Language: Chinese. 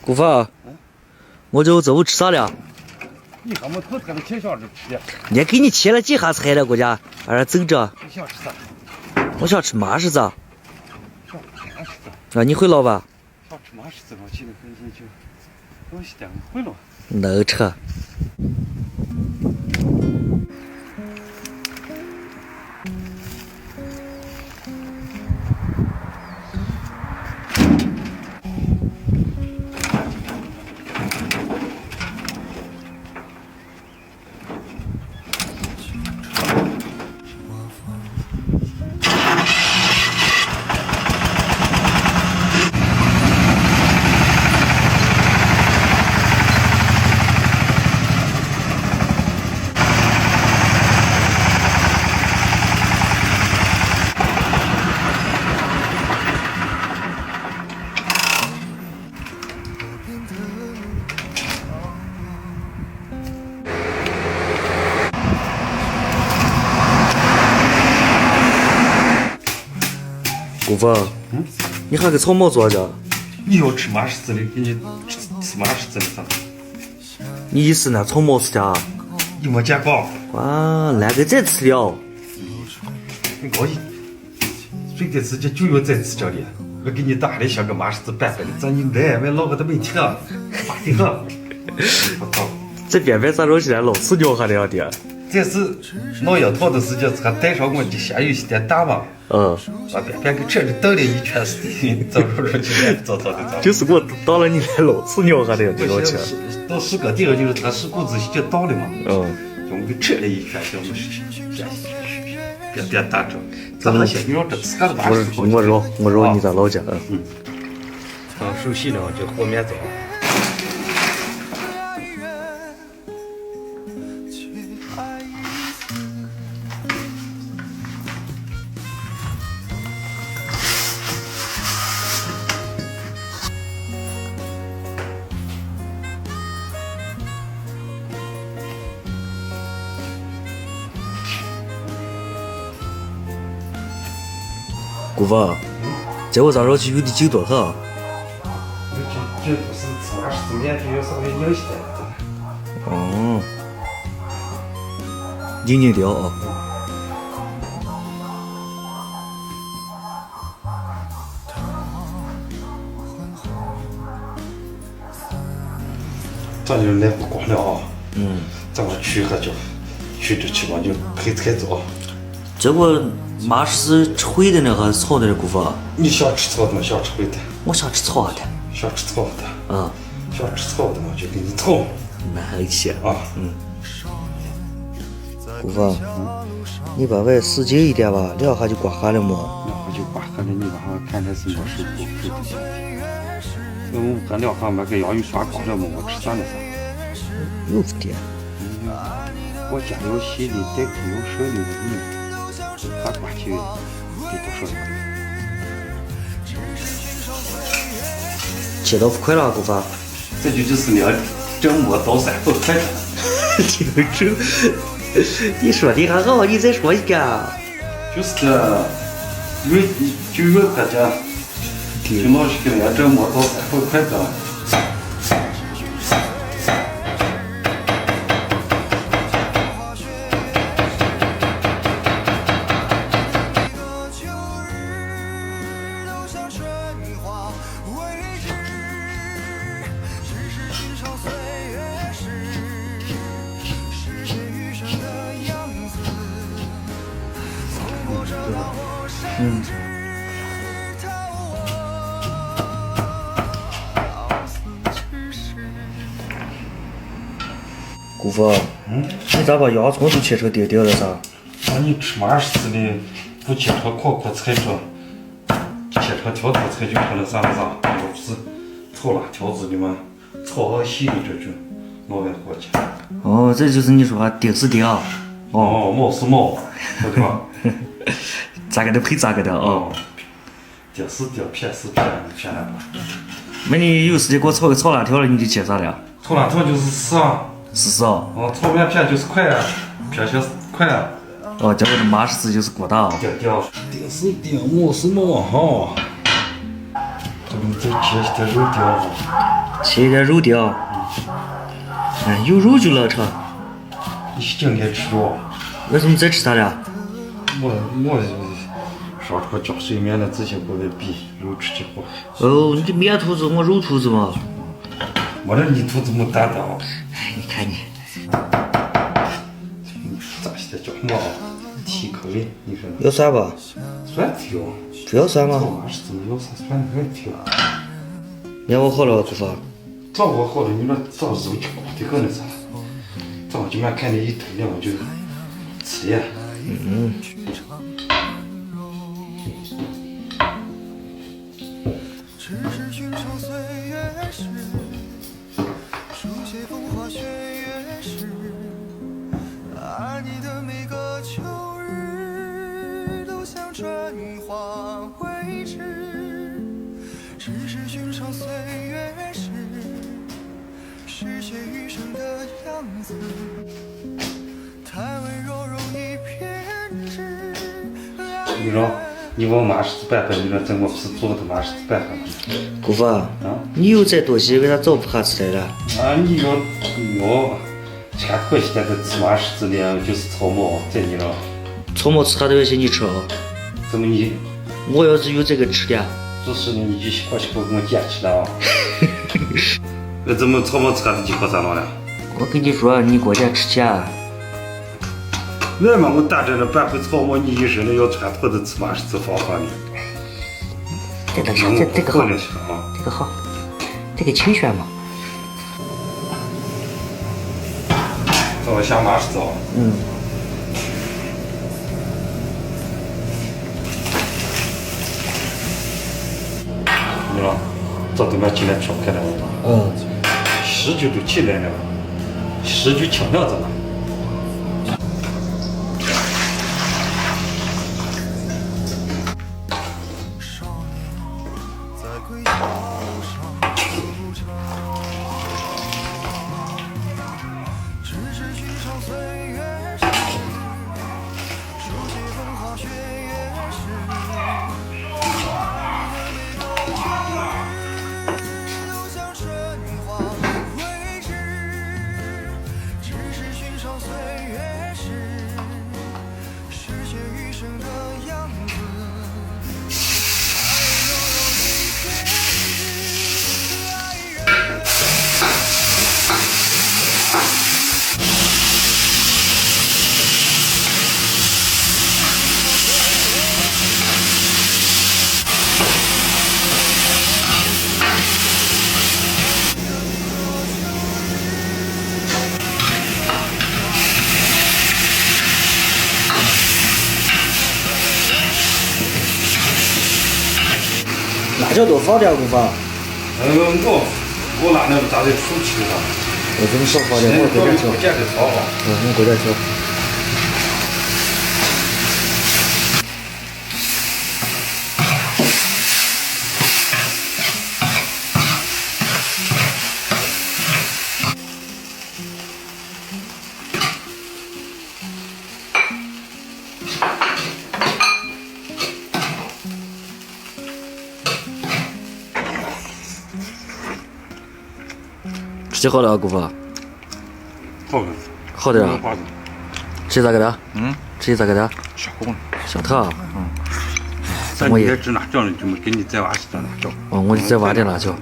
姑父，我这中午吃啥了？你看我头天的切小子吃的。你给你切了几下菜了，国家，俺这走着。你想吃啥？我想吃麻柿子。想吃啥吃啥？那你会了吧？想吃麻柿子，我记得回去就东西点会了。能吃。姑父，你还给草帽做着？你要吃麻柿子的，给你吃麻柿子的啥？你意思呢？草帽是的？你没见过？哇，那个再吃了。我这个时间就要再吃这里，我给你打的像个麻柿子拌拌的，咱你来我老个都没听，发的很。我操！这边边咋着起来老吃尿哈了的？这是闹腰套的时间，还带上我的咸鱼些大嘛。把边边给吃的兜了一圈似的，走出去早的。就是我到了你来老吃尿哈了，这个吃。到10个地方就是他10股子就到了嘛。就我们给吃了一圈，就我们别打着。咱们先你要这吃个麻食。我绕你在老家。熟悉了就和面走。姑父，这我咋着去有点久多哈？这不是吃麻食面，就要稍微硬些的。硬的啊。咱就来不光了啊。咱们去喝酒，去这吃完就配菜做。这个麻是吃灰的呢，还是炒的呢？姑父，你想吃炒的吗？想吃灰的？我想吃炒的。想吃炒的？想吃炒的嘛，就给你炒。慢些啊。姑父，你把外使劲一点吧，2下就刮下了嘛。2下就刮下了，你晚上看着是没受苦受的行。我们喝2下把个洋芋刷光了嘛，我吃啥了啥？有点。我家有细的，带口有手的你。他刮起得多少年？切到快了，姑父。这就是2整馍到3分快的。你说的还好，你再说一个。就是这，就有大家，就老是给2整馍到3分快的。姑父，你咋把洋葱都切成丁丁了噻？你吃麻食子的，不切成块块菜着，切成条条菜就成了啥？要不是炒辣条子的嘛，炒好细的这就老外伙计。这就是你说丁是丁。毛是毛，对吧？咋个的配咋个的啊？丁是丁，片是片，你片了吧？那你有时间给我炒个炒辣条了，你就切啥了？炒辣条就是丝啊。是啊。炒面片就是块啊，片就是块啊。这个麻食子就是锅大。丁是丁，毛是毛哈。这个再切些肉丁哈。切一点肉丁。有肉就能吃。你今天吃着？为什么再吃啥了？我上这个加水面的这些过来比肉吃起好。哦，你面兔子，我肉兔子嘛。我这泥兔子没蛋的啊。哎，你看你。咋现在叫么提口味？你说？要蒜吧？蒜挑。不要蒜吗？我是怎么要啥蒜爱挑？面我好了，姑父。照我好了，你那照肉就苦的很了啥？照就蛮看你一头两就吃呀。只是寻常岁月时，书写风花雪月时，爱你的每个秋日都像春花未知。只是寻常岁月时，诗写余生的样子，太温柔容易偏执。你说，你往马氏办办，你说这我不是做的马氏办办吗？姑父，你有这东西，为啥早不喊出来了？啊，你要我看过现在的芝麻柿子呢，就是草帽在你那。草帽吃啥都要些你吃哦。怎么你？我要是有这个吃的。就是你就喜欢给我捡起来啊！那怎么草帽吃啥的就好啥了？我跟你说，你给我点吃去啊！那么我打着那半回草帽，你一身的要穿脱的芝麻柿子放放呢。这个好，这个好，这个清选嘛。这我下马柿子啊。你说，早都蛮起来吃开了。十九都起来了，十九轻量子了。辣椒多放点，姑父。我拿那个炸的出去了。我这么少放点，我搁点调。我搁点调。吃好了，姑父。好点啊。吃咋个的？吃咋个的？小红。小特。咱你也吃辣椒了，就没给你再挖些辣椒。我再挖点辣椒。